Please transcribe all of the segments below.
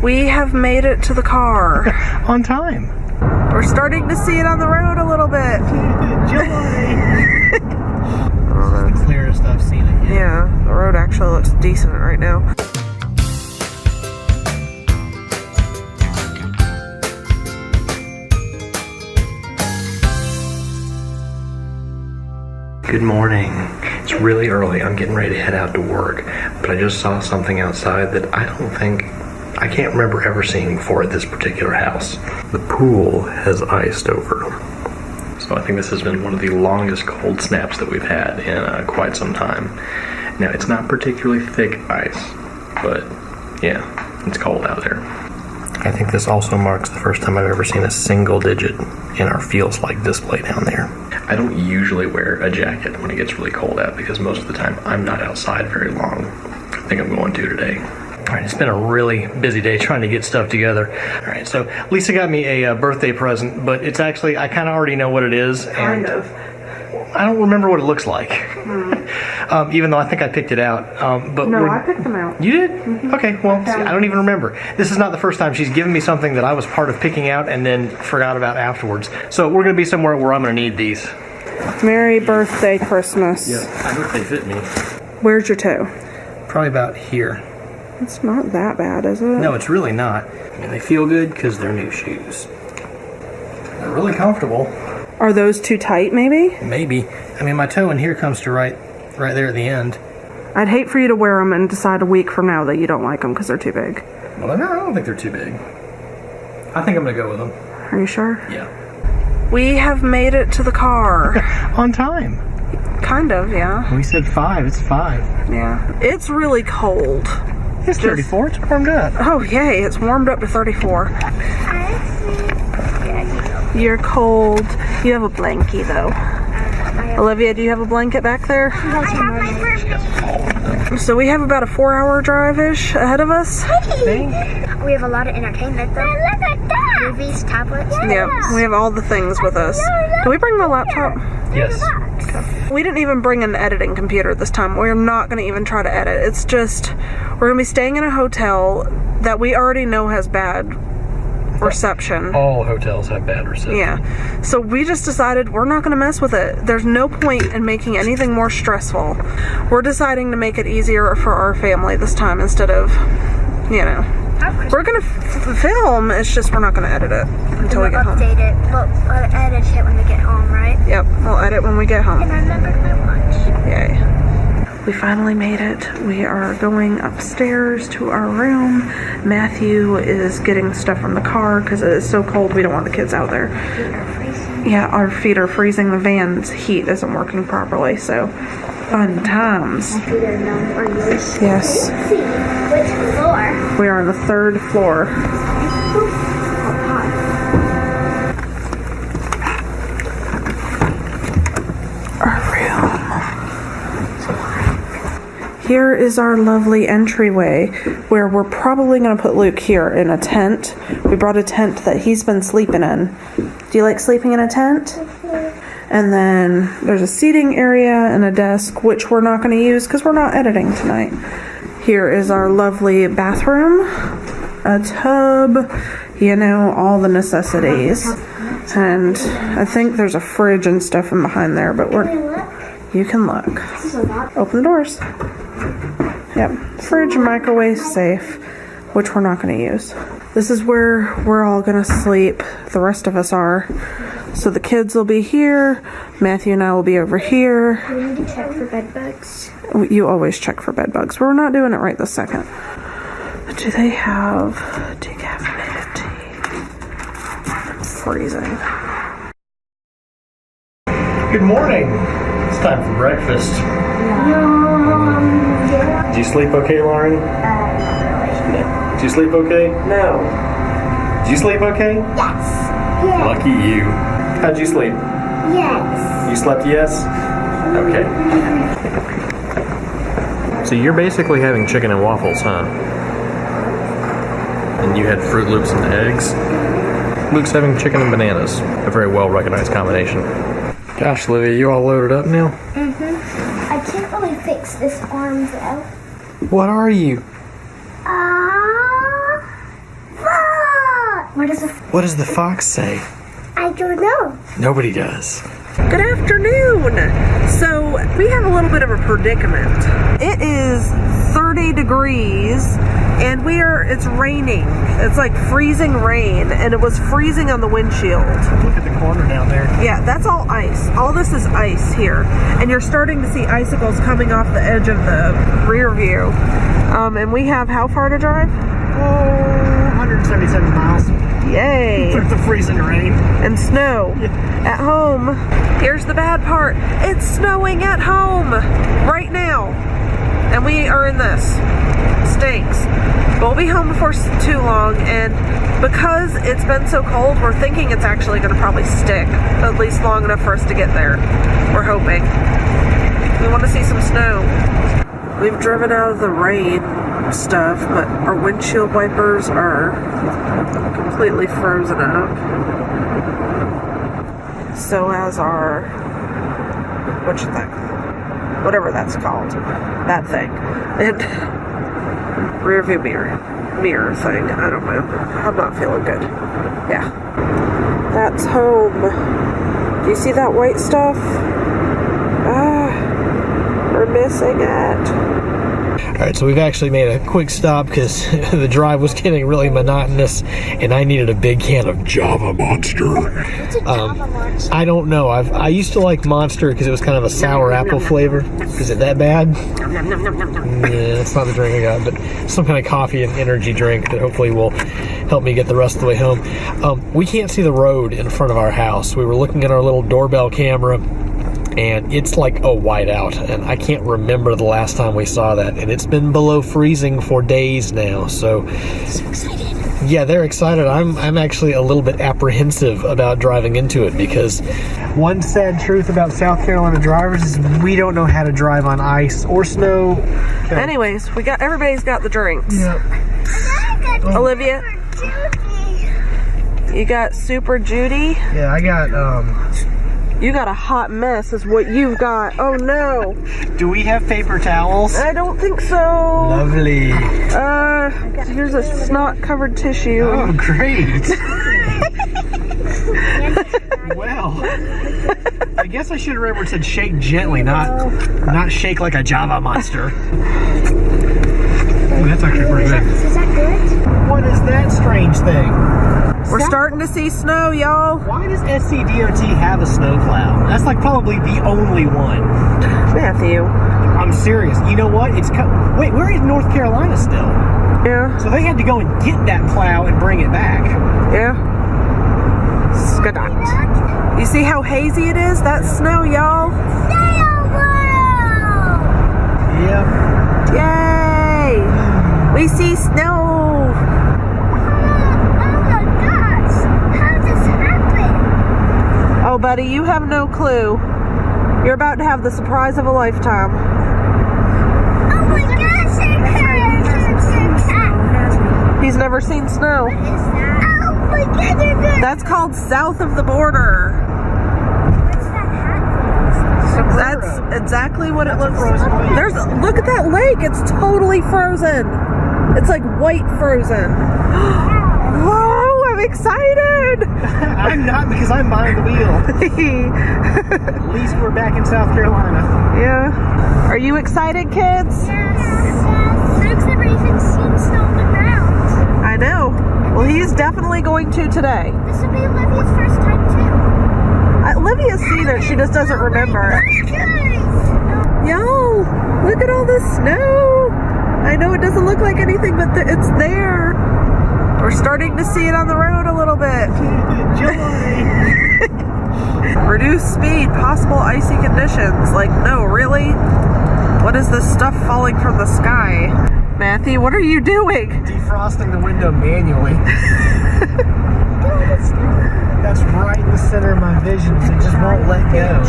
We have made it to the car. On time. We're starting to see it on the road a little bit. Joy! This is the clearest I've seen it yet. Yeah, the road actually looks decent right now. Good morning. It's really early. I'm getting ready to head out to work, but I just saw something outside that I can't remember ever seeing before at this particular house. The pool has iced over. So I think this has been one of the longest cold snaps that we've had in quite some time. Now, it's not particularly thick ice, but yeah, it's cold out there. I think this also marks the first time I've ever seen a single digit in our feels like display down there. I don't usually wear a jacket when it gets really cold out because most of the time I'm not outside very long. I think I'm going to today. All right, it's been a really busy day trying to get stuff together. All right, so Lisa got me a birthday present, but it's actually, I kind of already know what it is. Kind of. I don't remember what it looks like. Even though I think I picked it out. No, I picked them out. You did? Mm-hmm. Okay, well, see, I don't even remember. This is not the first time she's given me something that I was part of picking out and then forgot about afterwards. So we're going to be somewhere where I'm going to need these. Merry birthday, Christmas. Yeah, I hope they fit me. Where's your toe? Probably about here. It's not that bad, is it? No, it's really not. I mean, they feel good because they're new shoes. They're really comfortable. Are those too tight, maybe? Maybe. I mean, my toe in here comes to right there at the end. I'd hate for you to wear them and decide a week from now that you don't like them because they're too big. Well, no, I don't think they're too big. I think I'm going to go with them. Are you sure? Yeah. We have made it to the car. On time. Kind of, yeah. We said 5. It's 5. Yeah. It's really cold. It's 34. It's warmed up. Oh, yay. It's warmed up to 34. You're cold. You have a blankie, though. Olivia, do you have a blanket back there? So we have about a 4-hour drive-ish ahead of us. We have a lot of entertainment, though. Look at that! Movies, tablets. Yep, we have all the things with us. Can we bring the laptop? Yes. Okay. We didn't even bring an editing computer this time. We're not going to even try to edit. It's just, we're going to be staying in a hotel that we already know has bad reception. All hotels have bad reception. Yeah. So we just decided we're not going to mess with it. There's no point in making anything more stressful. We're deciding to make it easier for our family this time instead of, you know. We're going to film. It's just we're not going to edit it until we get home. We'll update it. We'll edit it when we get home, right? Yep. We'll edit when we get home. And I remembered my lunch. Yay. We finally made it. We are going upstairs to our room. Matthew is getting stuff from the car because it is so cold we don't want the kids out there. Yeah, our feet are freezing. The van's heat isn't working properly, so fun times. Yes. Which floor? We are on the 3rd floor. Our room. Here is our lovely entryway where we're probably going to put Luke here in a tent. We brought a tent that he's been sleeping in. Do you like sleeping in a tent? And then there's a seating area and a desk, which we're not going to use because we're not editing tonight. Here is our lovely bathroom, a tub, you know, all the necessities. And I think there's a fridge and stuff in behind there, but you can look. Open the doors. Yep, fridge and microwave safe, which we're not going to use. This is where we're all going to sleep. The rest of us are. So the kids will be here. Matthew and I will be over here. We need to check for bed bugs. You always check for bed bugs. We're not doing it right this second. Do they have decaffeinated tea? I'm freezing. Good morning. It's time for breakfast. Did you sleep okay, Lauren? Did you sleep okay? No. Did you sleep okay? Yes. Lucky you. How'd you sleep? Yes. You slept yes? Okay. So you're basically having chicken and waffles, huh? And you had Fruit Loops and eggs? Luke's having chicken and bananas. A very well-recognized combination. Gosh, Olivia, you all loaded up now? I can't really fix this arm, though. What are you? What does the fox say? I don't know. Nobody does. Good afternoon. So we have a little bit of a predicament. It is 30 degrees and it's raining. It's like freezing rain, and it was freezing on the windshield. Look at the corner down there. Yeah, that's all ice. All this is ice here. And you're starting to see icicles coming off the edge of the rear view. And we have how far to drive? 177 miles. Yay. Through the freezing rain. And snow. At home. Here's the bad part. It's snowing at home right now. And we are in this. Stinks. But we'll be home before too long, and because it's been so cold, we're thinking it's actually going to probably stick at least long enough for us to get there. We're hoping. We want to see some snow. We've driven out of the rain stuff, but our windshield wipers are completely frozen up. So as our, whatever that's called, that thing, and rear view mirror thing, I don't know, I'm not feeling good. Yeah, that's home. Do you see that white stuff? We're missing it. Alright, so we've actually made a quick stop because the drive was getting really monotonous and I needed a big can of Java Monster. What's a Java Monster? I don't know. I used to like Monster because it was kind of a sour apple flavor. Is it that bad? Yeah, that's not the drink I got, but some kind of coffee and energy drink that hopefully will help me get the rest of the way home. We can't see the road in front of our house. We were looking at our little doorbell camera, and it's like a whiteout, and I can't remember the last time we saw that, and it's been below freezing for days now. So excited. yeah, they're excited. I'm actually a little bit apprehensive about driving into it, because one sad truth about South Carolina drivers is we don't know how to drive on ice or snow. Anyways, everybody's got the drinks. Yeah. Olivia, you got Super Judy. Yeah, I got You got a hot mess is what you've got. Oh no. do we have paper towels? I don't think so. Lovely. Here's a snot covered tissue. Oh, great. Well, I guess I should have remembered it said shake gently, not shake like a Java Monster. Oh, that's actually pretty good. Is that good? What is that strange thing? We're starting to see snow, y'all. Why does SCDOT have a snowplow? That's like probably the only one. Matthew. I'm serious. You know what? Wait, we're in North Carolina still. Yeah. So they had to go and get that plow and bring it back. Yeah. Skadot. You see how hazy it is? That's snow, y'all. Yep. Yay! We see snow. Oh, buddy, you have no clue. You're about to have the surprise of a lifetime. Oh my gosh, He's never seen snow. Oh my god, That's called south of the border. what's that hat? That's exactly what it looks like. Look at that lake. It's totally frozen. It's like white frozen. Whoa, I'm excited. I'm not, because I'm behind the wheel. At least we're back in South Carolina. Yeah. Are you excited, kids? Luke's never even seen snow on the ground. I know. Well, he's definitely going to today. This will be Olivia's first time too. Olivia's seen it. She just doesn't remember. Yo, look at all this snow. I know it doesn't look like anything, but it's there. We're starting to see it on the road a little bit. Reduced speed, possible icy conditions. Like, no, really? What is this stuff falling from the sky? Matthew, what are you doing? Defrosting the window manually. That's right in the center of my vision. It just won't let go.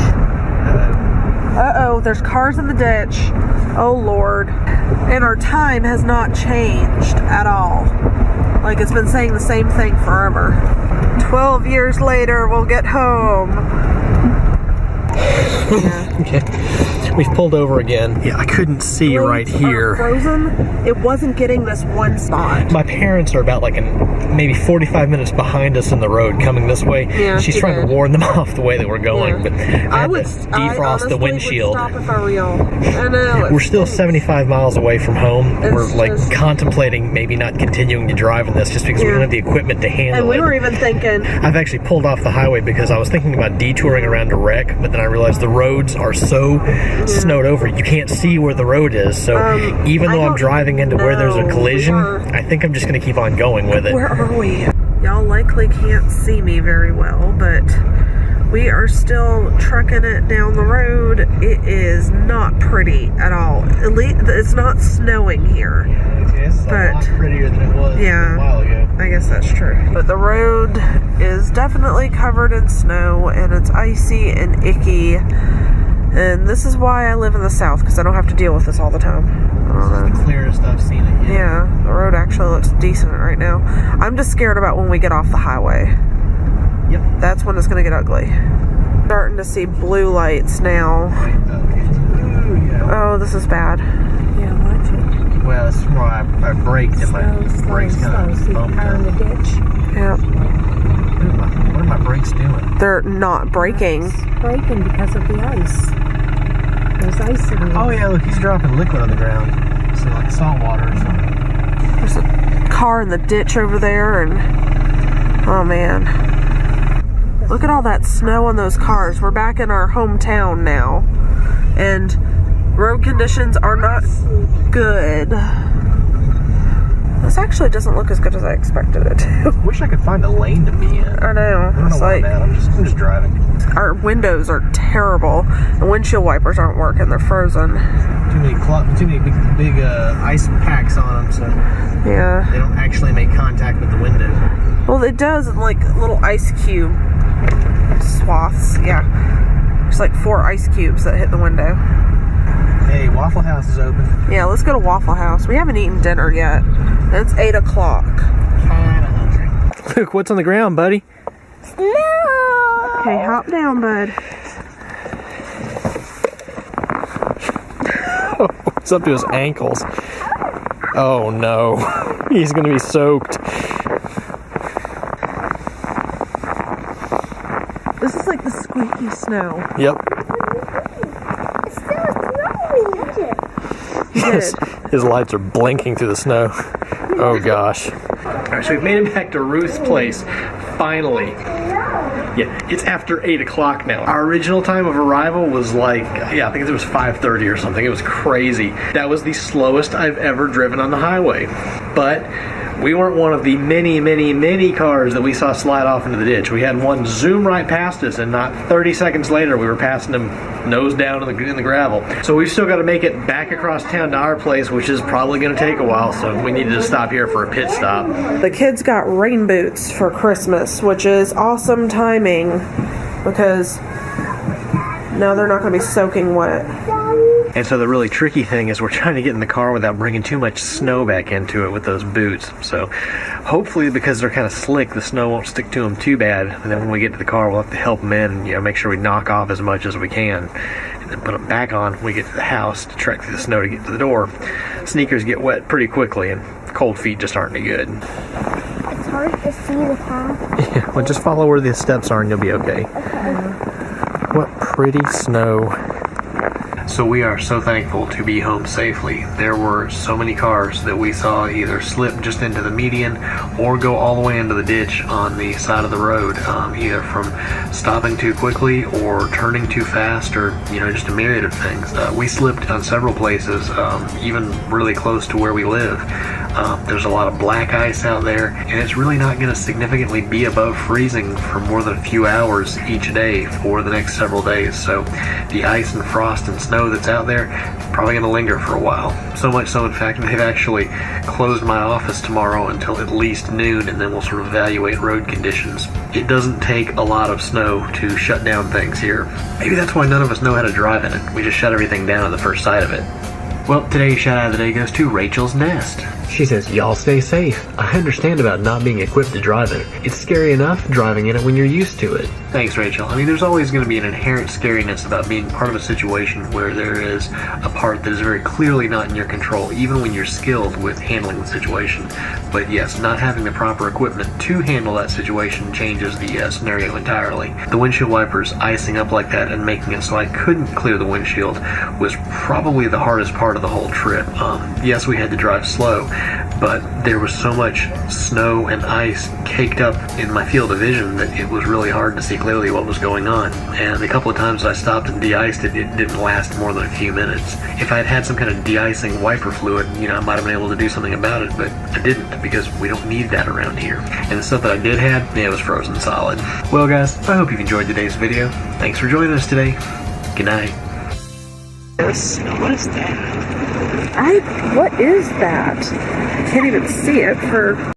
Uh-oh, there's cars in the ditch. Oh, Lord. And our time has not changed at all. Like, it's been saying the same thing forever. 12 years later, we'll get home. Yeah. Okay. We've pulled over again. Yeah, I couldn't see right here. Frozen. It wasn't getting this one spot. My parents are about like maybe 45 minutes behind us in the road coming this way. Yeah, she's trying to warn them off the way that we're going, but I would defrost the windshield. Would stop if I were y'all. I know. We're still 75 miles away from home. We're like just contemplating maybe not continuing to drive in this just because we don't have the equipment to handle it. And we were even thinking. I've actually pulled off the highway because I was thinking about detouring around a wreck, but then I realized the roads are so snowed over, you can't see where the road is. So even though I'm driving into where there's a collision, I think I'm just going to keep on going with it. Where are we? Y'all likely can't see me very well, but we are still trucking it down the road. It is not pretty at all. At least it's not snowing here. It's a lot prettier than it was a while ago. I guess that's true. But the road is definitely covered in snow, and it's icy and icky. And this is why I live in the South, because I don't have to deal with this all the time. This is the clearest I've seen it yet. Yeah, the road actually looks decent right now. I'm just scared about when we get off the highway. Yep. That's when it's going to get ugly. Starting to see blue lights now. Oh, this is bad. Yeah, watch it. Well, it's where I braked and my brakes kind of bumped in the ditch. Yeah. What are my brakes doing? They're not braking. It's braking because of the ice. There's ice in there. Oh yeah, look, he's dropping liquid on the ground. So like salt water or something. There's a car in the ditch over there, and oh man. Look at all that snow on those cars. We're back in our hometown now, and road conditions are not good. This actually doesn't look as good as I expected it to. Wish I could find a lane to be in. I know. I don't know why, man. I'm just driving. Our windows are terrible. The windshield wipers aren't working. They're frozen. Too many big ice packs on them, so yeah, they don't actually make contact with the window. Well, it does in like little ice cube swaths. Yeah, there's like 4 ice cubes that hit the window. Hey, Waffle House is open. Yeah, let's go to Waffle House. We haven't eaten dinner yet. It's 8 o'clock. Kinda hungry. Luke, what's on the ground, buddy? No. Okay, hop down, bud. It's up to his ankles. Oh no, he's gonna be soaked. This is like the squeaky snow. Yep. It's still snowing. Yes. His lights are blinking through the snow. Oh gosh. Alright, so we've made it back to Ruth's place. Finally. Yeah, it's after 8 o'clock now. Our original time of arrival was like, I think it was 5:30 or something. It was crazy. That was the slowest I've ever driven on the highway. But we weren't one of the many cars that we saw slide off into the ditch. We had one zoom right past us, and not 30 seconds later, we were passing them nose down in the gravel. So we've still got to make it back across town to our place, which is probably going to take a while, so we needed to stop here for a pit stop. The kids got rain boots for Christmas, which is awesome timing because now they're not going to be soaking wet. And so the really tricky thing is we're trying to get in the car without bringing too much snow back into it with those boots. So hopefully, because they're kind of slick, the snow won't stick to them too bad. And then when we get to the car, we'll have to help them in and make sure we knock off as much as we can. And then put them back on when we get to the house to trek through the snow to get to the door. Sneakers get wet pretty quickly, and cold feet just aren't any good. It's hard to see the path. Yeah, well, just follow where the steps are and you'll be okay. What pretty snow. So we are so thankful to be home safely. There were so many cars that we saw either slip just into the median or go all the way into the ditch on the side of the road, either from stopping too quickly or turning too fast, or just a myriad of things. We slipped on several places, even really close to where we live. There's a lot of black ice out there, and it's really not going to significantly be above freezing for more than a few hours each day for the next several days. So the ice and frost and snow that's out there is probably going to linger for a while. So much so, in fact, they've actually closed my office tomorrow until at least noon, and then we'll sort of evaluate road conditions. It doesn't take a lot of snow to shut down things here. Maybe that's why none of us know how to drive in it. We just shut everything down at the first sight of it. Well, today's shout out of the day goes to Rachel's Nest. She says, y'all stay safe. I understand about not being equipped to drive it. It's scary enough driving in it when you're used to it. Thanks, Rachel. I mean, there's always going to be an inherent scariness about being part of a situation where there is a part that is very clearly not in your control, even when you're skilled with handling the situation. But yes, not having the proper equipment to handle that situation changes the scenario entirely. The windshield wipers icing up like that and making it so I couldn't clear the windshield was probably the hardest part of the whole trip. Yes, we had to drive slow, but there was so much snow and ice caked up in my field of vision that it was really hard to see clearly what was going on. And a couple of times I stopped and de-iced it, it didn't last more than a few minutes. If I had had some kind of de-icing wiper fluid, I might have been able to do something about it, but I didn't, because we don't need that around here. And the stuff that I did have, it was frozen solid. Well guys, I hope you've enjoyed today's video. Thanks for joining us today. Good night. Yes, what is that? What is that? Can't even see it for